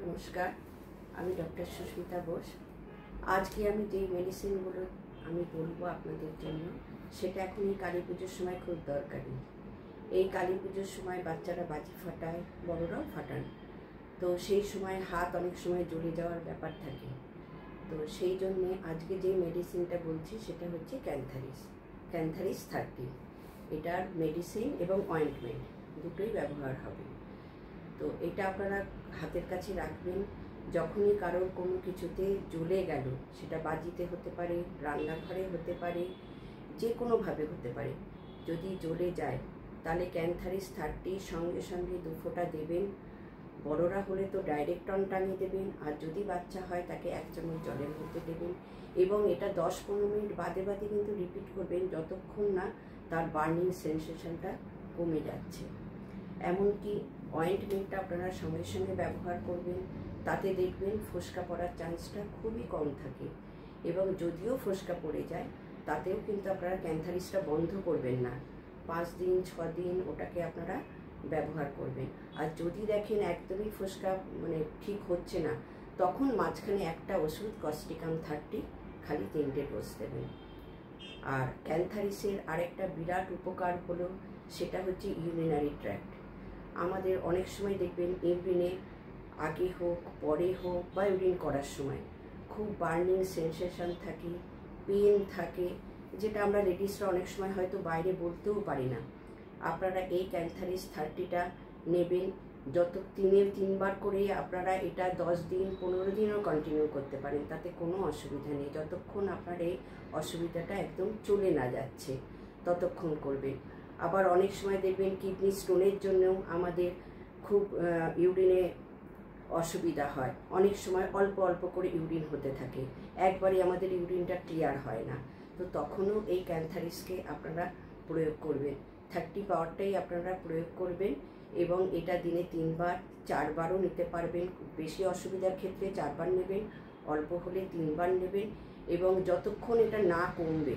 নমস্কার, আমি ডক্টর সুস্মিতা বোস। আজকে আমি যেই মেডিসিনগুলো আমি বলবো আপনাদের জন্য, সেটা এখন এই কালী পুজোর সময় খুব দরকারি। এই কালী পুজোর সময় বাচ্চারা বাজি ফাটায়, বড়রাও ফাটান। তো সেই সময় হাত অনেক সময় জ্বলে যাওয়ার ব্যাপার থাকে। তো সেই জন্যে আজকে যে মেডিসিনটা বলছি সেটা হচ্ছে ক্যান্থারিস 30। এটার মেডিসিন এবং অয়েন্টমেন্ট দুটোই ব্যবহার হবে। তো এটা আপনারা হাতের কাছে রাখবেন। যখনই কারোর কোনো কিছুতে জ্বলে গেল, সেটা বাজিতে হতে পারে, রান্নাঘরে হতে পারে, যে কোনোভাবে হতে পারে, যদি জ্বলে যায় তাহলে ক্যান্থারিস 30 সঙ্গে সঙ্গে 2 ফোঁটা দেবেন। বড়রা হলে তো ডাইরেক্ট অন টানিয়ে দেবেন, আর যদি বাচ্চা হয় তাকে 1 চামচ জলের মধ্যে দেবেন। এবং এটা 10-15 মিনিট বাদে বাদে কিন্তু রিপিট করবেন, যতক্ষণ না তার বার্নিং সেন্সেশনটা কমে যাচ্ছে। এমনকি অয়েন্টমেন্টটা আপনারা সঙ্গে সঙ্গে ব্যবহার করবেন, তাতে দেখবেন ফোসকা পড়ার চান্সটা খুবই কম থাকে। এবং যদিও ফোসকা পড়ে যায়, তাতেও কিন্তু আপনারা ক্যান্থারিসটা বন্ধ করবেন না। 5 দিন 6 দিন ওটাকে আপনারা ব্যবহার করবেন। আর যদি দেখেন একদমই ফোসকা ঠিক হচ্ছে না, তখন মাঝখানে একটা ওষুধ কস্টিকাম 30 খালি 3টে ডোজ দেবেন। আর ক্যান্থারিসের আরেকটা বিরাট উপকার হলো, সেটা হচ্ছে ইউরিনারি ট্র্যাক্ট। আমাদের অনেক সময় দেখবেন ইউরিনে আগে হোক পরে হোক বা ইউরিন করার সময় খুব বার্নিং সেন্সেশন থাকে, পেন থাকে, যেটা আমরা লেডিসরা অনেক সময় হয়তো বাইরে বলতেও পারি না। আপনারা এই ক্যান্থারিস 30টা নেবেন। যত 3বার করে আপনারা এটা 10 দিন 15 দিনও কন্টিনিউ করতে পারেন, তাতে কোনো অসুবিধা নেই। যতক্ষণ আপনার এই অসুবিধাটা একদম চলে না যাচ্ছে ততক্ষণ করবেন। আবার অনেক সময় দেখবেন কিডনি স্টোনের জন্যও আমাদের খুব ইউরিনে অসুবিধা হয়। অনেক সময় অল্প অল্প করে ইউরিন হতে থাকে, একবারে আমাদের ইউরিনটা ক্লিয়ার হয় না। তো তখনও এই ক্যান্থারিসকে আপনারা প্রয়োগ করবেন। 30 পাওয়ারটাই আপনারা প্রয়োগ করবেন। এবং এটা দিনে 3বার 4বারও নিতে পারবেন। বেশি অসুবিধার ক্ষেত্রে 4বার নেবেন, অল্প হলে 3বার নেবেন। এবং যতক্ষণ এটা না কমবে,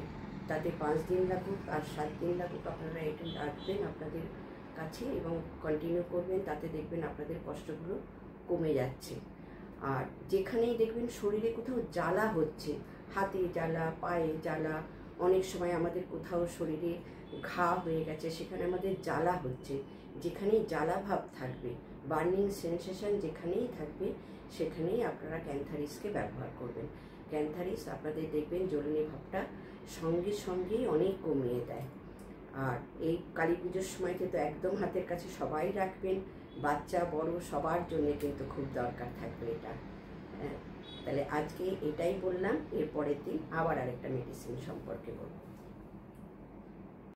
তাতে 5 দিন লাগুক আর 7 দিন লাগুক, আপনারা এটা রাখবেন আপনাদের কাছে এবং কন্টিনিউ করবেন। তাতে দেখবেন আপনাদের কষ্টগুলো কমে যাচ্ছে। আর যেখানেই দেখবেন শরীরে কোথাও জ্বালা হচ্ছে, হাতে জ্বালা, পায়ে জ্বালা, অনেক সময় আমাদের কোথাও শরীরে ঘা হয়ে গেছে, সেখানে আমাদের জ্বালা হচ্ছে, যেখানেই জ্বালা ভাব থাকবে, বার্নিং সেন্সেশন যেখানেই থাকবে, সেখানেই আপনারা ক্যান্থারিসকে ব্যবহার করবেন। ক্যান্থারিস আপনাদের দেখবেন জ্বলনি ভাবটা সঙ্গে সঙ্গেই অনেক কমিয়ে দেয়। আর এই কালী পুজোর সময় কিন্তু একদম হাতের কাছে সবাই রাখবেন, বাচ্চা বড় সবার জন্য কিন্তু খুব দরকার থাকবে এটা। তাহলে আজকে এটাই বললাম, এর পরের দিন আবার আরেকটা মেডিসিন সম্পর্কে বলবো।